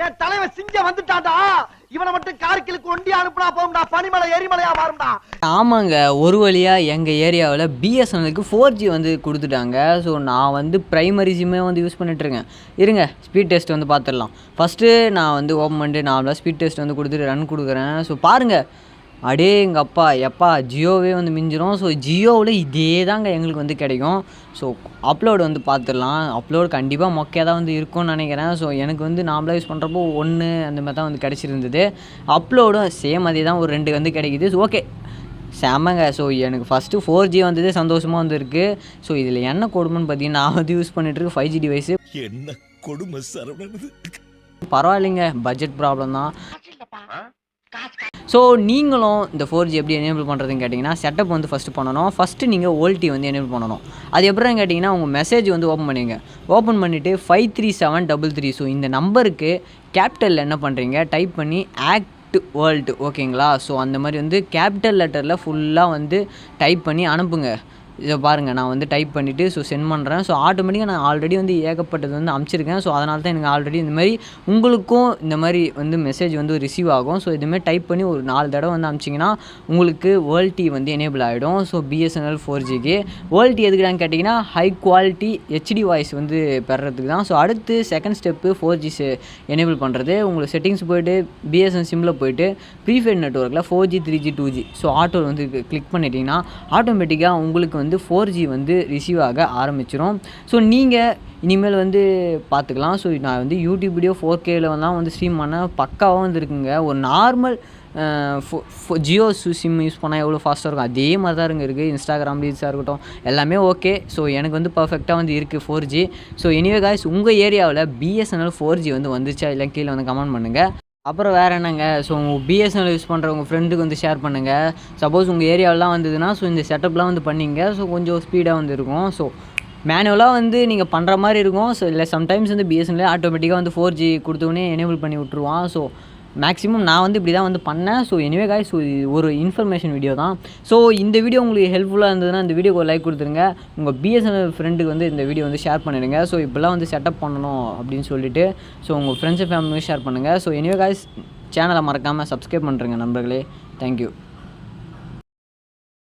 என் தலைவன் சிங்கம் வந்துட்டான்டா. இவனை மட்டும் கார்கிலுக்கு ஒண்டி அனுப்புனா போகும்டா, பனிமலை எரிமலையா மாறும்டா. ஆமாங்க, ஒரு வழியாக எங்கள் ஏரியாவில் பிஎஸ்என்எலுக்கு 4G வந்து கொடுத்துட்டாங்க. ஸோ நான் வந்து ப்ரைமரி சிம்மே வந்து யூஸ் பண்ணிட்டுருக்கேன். இருங்க, ஸ்பீட் டெஸ்ட் வந்து பார்த்துடலாம். ஃபஸ்ட்டு நான் வந்து ஓப்பன் பண்ணிட்டு நார்மலாக ஸ்பீட் டெஸ்ட் வந்து கொடுத்துட்டு ரன் கொடுக்குறேன். ஸோ பாருங்கள், அடே எங்கள் அப்பா எப்பா ஜியோவே வந்து மிஞ்சிரும். ஸோ ஜியோவில் இதே தாங்க எங்களுக்கு வந்து கிடைக்கும். ஸோ அப்லோடு வந்து பார்த்துடலாம். அப்லோடு கண்டிப்பாக மொக்கையாக தான் வந்து இருக்கும்னு நினைக்கிறேன். ஸோ எனக்கு வந்து நார்மலாக யூஸ் பண்ணுறப்போ 1 அந்த மாதிரி தான் வந்து கிடச்சிருந்தது. அப்லோடும் சேம் அதே தான், ஒரு 2 வந்து கிடைக்கிது. ஸோ ஓகே, செம்மங்க. ஸோ எனக்கு ஃபஸ்ட்டு 4G வந்தது சந்தோஷமாக வந்து இருக்குது. ஸோ இதில் என்ன கொடுமைன்னு பார்த்தீங்கன்னா, நான் வந்து யூஸ் பண்ணிட்டுருக்கு 5G டிவைஸு. என்ன கொடுமை சரவணன். பரவாயில்லைங்க, பட்ஜெட் ப்ராப்ளம் தான். ஸோ நீங்களும் இந்த 4G எப்படி எனேபிள் பண்ணுறதுன்னு கேட்டிங்கன்னா, செட்டப் வந்து ஃபஸ்ட்டு பண்ணணும். ஃபஸ்ட்டு நீங்கள் ஓல்டி வந்து எனேபிள் பண்ணணும். அது எப்படின்னு கேட்டிங்கன்னா, உங்கள் மெசேஜ் வந்து ஓப்பன் பண்ணிங்க. ஓப்பன் பண்ணிவிட்டு 53733, ஸோ இந்த நம்பருக்கு கேபிட்டலில் என்ன பண்ணுறீங்க, டைப் பண்ணி ஆக்ட் வேர்ல்டு, ஓகேங்களா. ஸோ அந்த மாதிரி வந்து கேபிட்டல் லெட்டரில் ஃபுல்லாக வந்து டைப் பண்ணி அனுப்புங்க. இதை பாருங்கள், நான் வந்து டைப் பண்ணிவிட்டு ஸோ சென்ட் பண்ணுறேன். ஸோ ஆட்டோமேட்டிக்காக நான் ஆல்ரெடி வந்து ஏகப்பட்டது வந்து அனுப்பிச்சிருக்கேன். ஸோ அதனால தான் எனக்கு ஆல்ரெடி இந்த மாதிரி உங்களுக்கும் இந்த மாதிரி வந்து மெசேஜ் வந்து ரிசீவ் ஆகும். ஸோ இதுமாதிரி டைப் பண்ணி ஒரு 4 தடவை வந்து அனுப்பிச்சிங்கன்னா உங்களுக்கு வேர்ல்டி வந்து எனேபிள் ஆகிடும். ஸோ பிஎஸ்என்எல் 4Gக்கு வேர்ல்டி எதுக்குடான்னு கேட்டிங்கன்னா, ஹை குவாலிட்டி ஹெச்டி வாய்ஸ் வந்து பெறதுக்கு தான். ஸோ அடுத்து செகண்ட் ஸ்டெப்பு 4G எனேபிள் பண்ணுறது. உங்களுக்கு செட்டிங்ஸ் போய்ட்டு பிஎஸ்என்எல் சிம்மில் போய்ட்டு ப்ரீபெய்ட் நெட்ஒர்க்கில் 4G 3G 2G so auto வந்து கிளிக் பண்ணிட்டீங்கன்னா ஆட்டோமேட்டிக்காக உங்களுக்கு வந்து 4G வந்து ரிசீவ் ஆக ஆரம்பிச்சிடும். ஸோ நீங்கள் இனிமேல் வந்து பார்த்துக்கலாம். ஸோ நான் வந்து யூடியூப் வீடியோ 4Kல வந்து ஸ்ட்ரீம் பண்ண பக்காவாக வந்து இருக்குங்க. ஒரு நார்மல் ஜியோ சிம் யூஸ் பண்ணால் எவ்வளோ ஃபாஸ்ட்டாக இருக்கும் அதே மாதிரி தான் இருக்குது. இன்ஸ்டாகிராம் ரீல்ஸாக இருக்கட்டும் எல்லாமே ஓகே. ஸோ எனக்கு வந்து பர்ஃபெக்டாக வந்து இருக்குது 4G. ஸோ எனிவே காய்ஸ், உங்கள் ஏரியாவில் பிஎஸ்என்எல் 4G வந்து வந்துச்சா இல்லை கீழே வந்து கமெண்ட் பண்ணுங்கள். அப்புறம் வேறு என்னங்க, ஸோ உங்கள் பிஎஸ்என்எல் யூஸ் பண்ணுற உங்கள் ஃப்ரெண்டுக்கு வந்து ஷேர் பண்ணுங்கள். சப்போஸ் உங்கள் ஏரியாவெலாம் வந்ததுன்னா ஸோ இந்த செட்டப்லாம் வந்து பண்ணிங்க. ஸோ கொஞ்சம் ஸ்பீடாக வந்து இருக்கும். ஸோ மேனுவலாக வந்து நீங்கள் பண்ணுற மாதிரி இருக்கும். ஸோ இல்லை சம்டைம்ஸ் வந்து பிஎஸ்என்எல் ஆட்டோமேட்டிக்காக வந்து 4G கொடுத்தோடனே எனேபிள் பண்ணி விட்ருவான். ஸோ மேக்ஸிமம் நான் வந்து இப்படி தான் வந்து பண்ணேன். ஸோ எனிவே காய்ஸ், ஸோ ஒரு இன்ஃபர்மேஷன் வீடியோ தான். ஸோ இந்த வீடியோ உங்களுக்கு ஹெல்ப்ஃபுல்லாக இருந்ததுன்னா இந்த வீடியோக்கு ஒரு லைக் கொடுத்துருங்க. உங்கள் பிஎஸ்என்எல் ஃப்ரெண்டுக்கு வந்து இந்த வீடியோ வந்து ஷேர் பண்ணிடுங்க. ஸோ இப்போல்லாம் வந்து செட்டப் பண்ணணும் அப்படின்னு சொல்லிட்டு ஸோ உங்கள் ஃப்ரெண்ட்ஸ் ஃபேமிலியும் ஷேர் பண்ணுங்கள். ஸோ எனிவே காய்ஸ், சேனலை மறக்காமல் சப்ஸ்கிரைப் பண்ணுறேங்க நண்பர்களே. தேங்க்யூ.